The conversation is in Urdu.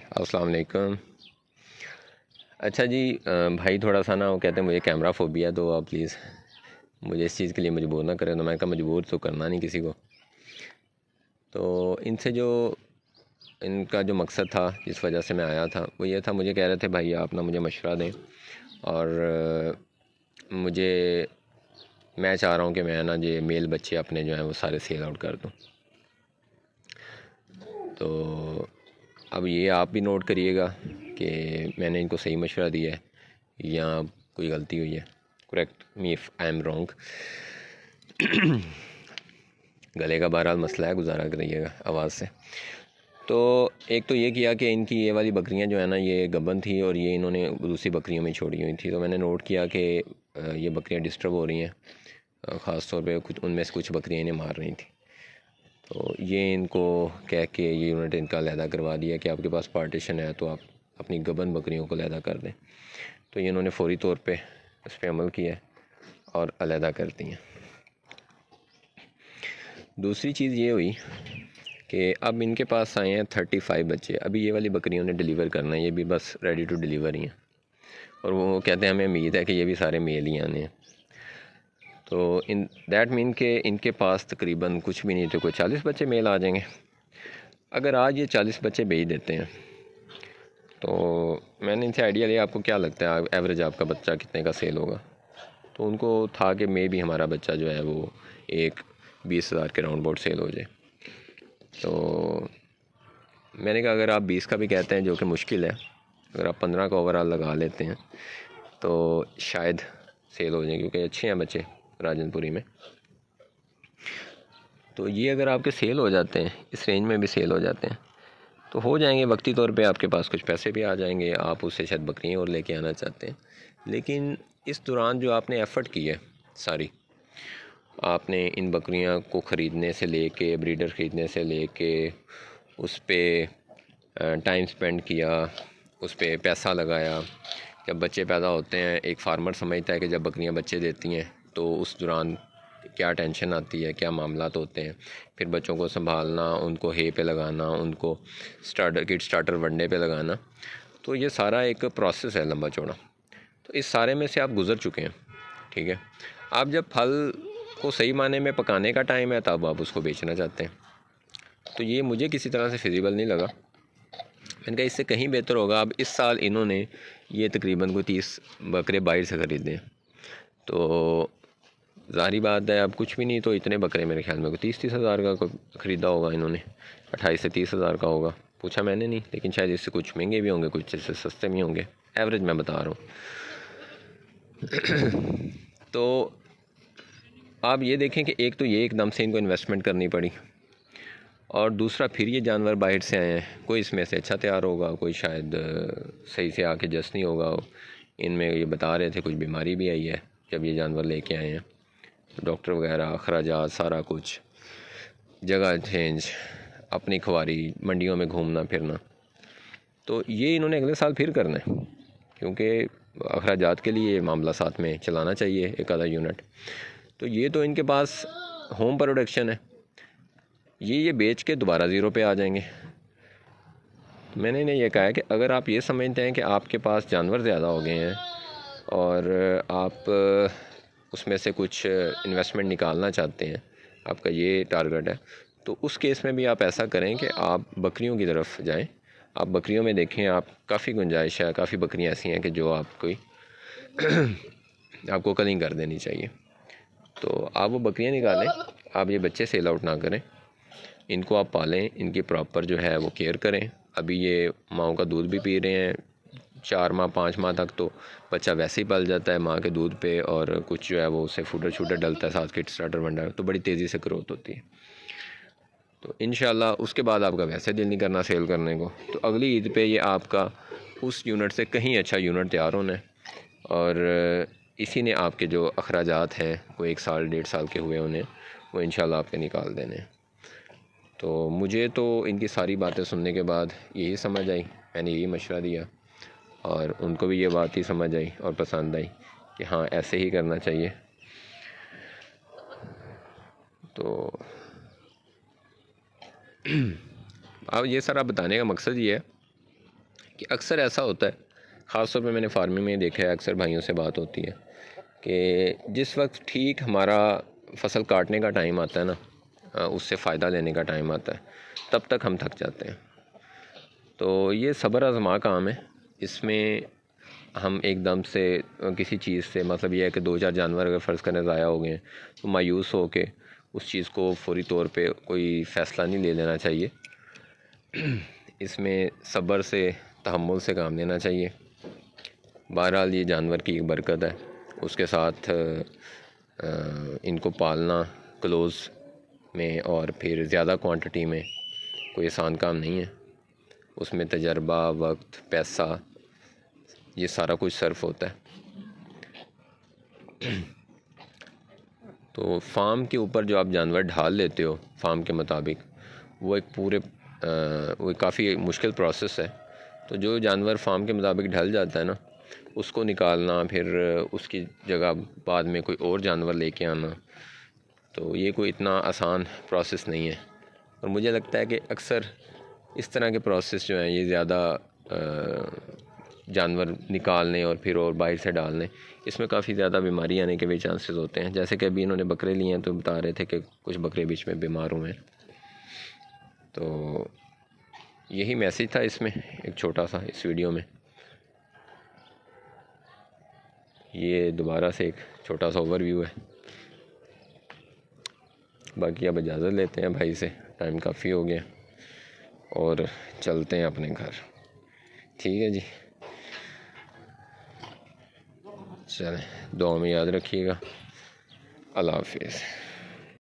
السلام علیکم۔ اچھا جی، بھائی تھوڑا سا نا وہ کہتے ہیں مجھے کیمرہ فوبیا، تو آپ پلیز مجھے اس چیز کے لیے مجبور نہ کریں۔ تو میں کہا مجبور تو کرنا نہیں کسی کو۔ تو ان کا جو مقصد تھا جس وجہ سے میں آیا تھا وہ یہ تھا، مجھے کہہ رہے تھے بھائی آپ نا مجھے مشورہ دیں، اور میں چاہ رہا ہوں کہ میں نا یہ میل بچے اپنے جو ہیں وہ سارے سیل آؤٹ کر دوں۔ تو اب یہ آپ بھی نوٹ کریے گا کہ میں نے ان کو صحیح مشورہ دیا ہے یا کوئی غلطی ہوئی ہے۔ Correct me if I am wrong. گلے کا بہرحال مسئلہ ہے، گزارا کریے گا آواز سے۔ تو ایک تو یہ کیا کہ ان کی یہ والی بکریاں جو ہے نا یہ گبن تھی، اور یہ انہوں نے دوسری بکریوں میں چھوڑی ہوئی تھی۔ تو میں نے نوٹ کیا کہ یہ بکریاں ڈسٹرب ہو رہی ہیں، خاص طور پہ ان میں سے کچھ بکریاں انہیں مار رہی تھیں۔ تو یہ ان کو کہہ کے یہ یونٹ ان کا علیحدہ کروا دیا کہ آپ کے پاس پارٹیشن ہے تو آپ اپنی گبن بکریوں کو علیحدہ کر دیں۔ تو یہ انہوں نے فوری طور پہ اس پہ عمل کیا اور علیحدہ کر دی ہیں۔ دوسری چیز یہ ہوئی کہ اب ان کے پاس آئے ہیں 35 بچے۔ ابھی یہ والی بکریوں نے ڈیلیور کرنا ہے، یہ بھی بس ریڈی ٹو ڈیلیور ہی ہیں، اور وہ کہتے ہیں ہمیں امید ہے کہ یہ بھی سارے میل ہی آنے ہیں۔ تو دیٹ مین کہ ان کے پاس تقریباً کچھ بھی نہیں تو کوئی 40 بچے میل آ جائیں گے۔ اگر آج یہ 40 بچے بھیج دیتے ہیں تو میں نے ان سے آئیڈیا لیا، آپ کو کیا لگتا ہے ایوریج آپ کا بچہ کتنے کا سیل ہوگا؟ تو ان کو تھا کہ مے بھی ہمارا بچہ جو ہے وہ 20,000 کے راؤنڈ باؤٹ سیل ہو جائے۔ تو میں نے کہا اگر آپ 20 کا بھی کہتے ہیں جو کہ مشکل ہے، اگر آپ 15 کا اوور آل لگا لیتے ہیں تو شاید سیل ہو جائیں، کیونکہ اچھے ہیں بچے راجن پوری میں۔ تو یہ اگر آپ کے سیل ہو جاتے ہیں، اس رینج میں بھی سیل ہو جاتے ہیں تو ہو جائیں گے وقتی طور پہ، آپ کے پاس کچھ پیسے بھی آ جائیں گے، آپ اس سے شاید بکریاں اور لے کے آنا چاہتے ہیں۔ لیکن اس دوران جو آپ نے ایفرٹ کی ہے ساری، آپ نے ان بکریاں کو خریدنے سے لے کے، بریڈر خریدنے سے لے کے، اس پہ ٹائم سپینڈ کیا، اس پہ پیسہ لگایا۔ جب بچے پیدا ہوتے ہیں، ایک فارمر سمجھتا ہے کہ جب بکریاں بچے دیتی ہیں تو اس دوران کیا ٹینشن آتی ہے، کیا معاملات ہوتے ہیں، پھر بچوں کو سنبھالنا، ان کو ہے پہ لگانا، ان کو کٹ سٹارٹر ونڈے پہ لگانا، تو یہ سارا ایک پروسیس ہے لمبا چوڑا۔ تو اس سارے میں سے آپ گزر چکے ہیں، ٹھیک ہے۔ آپ جب پھل کو صحیح معنی میں پکانے کا ٹائم ہے تب آپ اس کو بیچنا چاہتے ہیں۔ تو یہ مجھے کسی طرح سے فیزیبل نہیں لگا۔ میں نے کہا اس سے کہیں بہتر ہوگا، اب اس سال انہوں نے یہ تقریباً کوئی 30 بکرے باہر سے خریدے ہیں۔ تو ظاہری بات ہے، اب کچھ بھی نہیں تو اتنے بکرے میرے خیال میں 30 ہزار کا خریدا ہوگا انہوں نے، 28 سے 30 ہزار کا ہوگا، پوچھا میں نے نہیں، لیکن شاید اس سے کچھ مہنگے بھی ہوں گے، کچھ سے سستے بھی ہوں گے، ایوریج میں بتا رہا ہوں۔ تو آپ یہ دیکھیں کہ ایک تو یہ ایک دم سے ان کو انویسٹمنٹ کرنی پڑی، اور دوسرا پھر یہ جانور باہر سے آئے ہیں، کوئی اس میں سے اچھا تیار ہوگا، کوئی شاید صحیح سے آ کے جس نہیں ہوگا۔ ان میں یہ بتا رہے تھے کچھ بیماری بھی آئی ہے جب یہ جانور لے کے آئے ہیں، ڈاکٹر وغیرہ، اخراجات، سارا کچھ، جگہ چینج، اپنی کھواری، منڈیوں میں گھومنا پھرنا۔ تو یہ انہوں نے اگلے سال پھر کرنا ہے، کیونکہ اخراجات کے لیے یہ معاملہ ساتھ میں چلانا چاہیے ایک آدھا یونٹ۔ تو یہ تو ان کے پاس ہوم پروڈکشن ہے، یہ بیچ کے دوبارہ زیرو پہ آ جائیں گے۔ میں نے انہیں یہ کہا ہے کہ اگر آپ یہ سمجھتے ہیں کہ آپ کے پاس جانور زیادہ ہو گئے ہیں اور آپ اس میں سے کچھ انویسٹمنٹ نکالنا چاہتے ہیں، آپ کا یہ ٹارگٹ ہے، تو اس کیس میں بھی آپ ایسا کریں کہ آپ بکریوں کی طرف جائیں۔ آپ بکریوں میں دیکھیں، آپ کافی گنجائش ہے، کافی بکریاں ایسی ہیں کہ جو آپ کو کلنگ کر دینی چاہیے۔ تو آپ وہ بکریاں نکالیں، آپ یہ بچے سیل آؤٹ نہ کریں، ان کو آپ پالیں، ان کی پراپر جو ہے وہ کیئر کریں۔ ابھی یہ ماؤں کا دودھ بھی پی رہے ہیں، 4 ماہ 5 ماہ تک تو بچہ ویسے ہی پل جاتا ہے ماں کے دودھ پہ، اور کچھ جو ہے وہ اسے فوڈر شوڈر ڈلتا ہے ساتھ، کٹ سٹارٹر ونڈر، تو بڑی تیزی سے گروتھ ہوتی ہے۔ تو انشاءاللہ اس کے بعد آپ کا ویسے دل نہیں کرنا سیل کرنے کو، تو اگلی عید پہ یہ آپ کا اس یونٹ سے کہیں اچھا یونٹ تیار ہونا ہے، اور اسی نے آپ کے جو اخراجات ہیں وہ 1 سال 1.5 سال کے ہوئے انہیں، وہ انشاءاللہ آپ کے نکال دینے ہیں۔ تو مجھے تو ان کی ساری باتیں سننے کے بعد یہی سمجھ آئی، میں نے یہی مشورہ دیا، اور ان کو بھی یہ بات ہی سمجھ آئی اور پسند آئی کہ ہاں ایسے ہی کرنا چاہیے۔ تو اب یہ سارا بتانے کا مقصد یہ ہے کہ اکثر ایسا ہوتا ہے، خاص طور پہ میں نے فارمنگ میں دیکھا ہے، اکثر بھائیوں سے بات ہوتی ہے کہ جس وقت ٹھیک ہمارا فصل کاٹنے کا ٹائم آتا ہے نا، اس سے فائدہ لینے کا ٹائم آتا ہے، تب تک ہم تھک جاتے ہیں۔ تو یہ صبر آزما کام ہے، اس میں ہم ایک دم سے کسی چیز سے، مطلب یہ ہے کہ 2-4 جانور اگر فرض کرنے ضائع ہو گئے ہیں تو مایوس ہو کے اس چیز کو فوری طور پہ کوئی فیصلہ نہیں لے لینا چاہیے۔ اس میں صبر سے، تحمل سے کام لینا چاہیے۔ بہرحال یہ جانور کی ایک برکت ہے، اس کے ساتھ ان کو پالنا کلوز میں اور پھر زیادہ کوانٹٹی میں کوئی آسان کام نہیں ہے، اس میں تجربہ، وقت، پیسہ، یہ سارا کچھ صرف ہوتا ہے۔ تو فارم کے اوپر جو آپ جانور ڈھال لیتے ہو فارم کے مطابق، وہ ایک پورے وہ کافی مشکل پروسیس ہے۔ تو جو جانور فارم کے مطابق ڈھل جاتا ہے نا، اس کو نکالنا، پھر اس کی جگہ بعد میں کوئی اور جانور لے کے آنا، تو یہ کوئی اتنا آسان پروسیس نہیں ہے۔ اور مجھے لگتا ہے کہ اکثر اس طرح کے پروسیس جو ہیں یہ زیادہ جانور نکالنے اور پھر اور باہر سے ڈالنے، اس میں کافی زیادہ بیماری آنے کے بھی چانسز ہوتے ہیں۔ جیسے کہ ابھی انہوں نے بکرے لیے ہیں تو بتا رہے تھے کہ کچھ بکرے بیچ میں بیمار ہوئے ہیں۔ تو یہی میسیج تھا اس میں، ایک چھوٹا سا اس ویڈیو میں۔ یہ دوبارہ سے ایک چھوٹا سا اوور ویو ہے۔ باقی اب اجازت لیتے ہیں بھائی سے، ٹائم کافی ہو گیا، اور چلتے ہیں اپنے گھر۔ ٹھیک ہے جی، چلیں، دعا میں یاد رکھیے گا۔ اللہ حافظ۔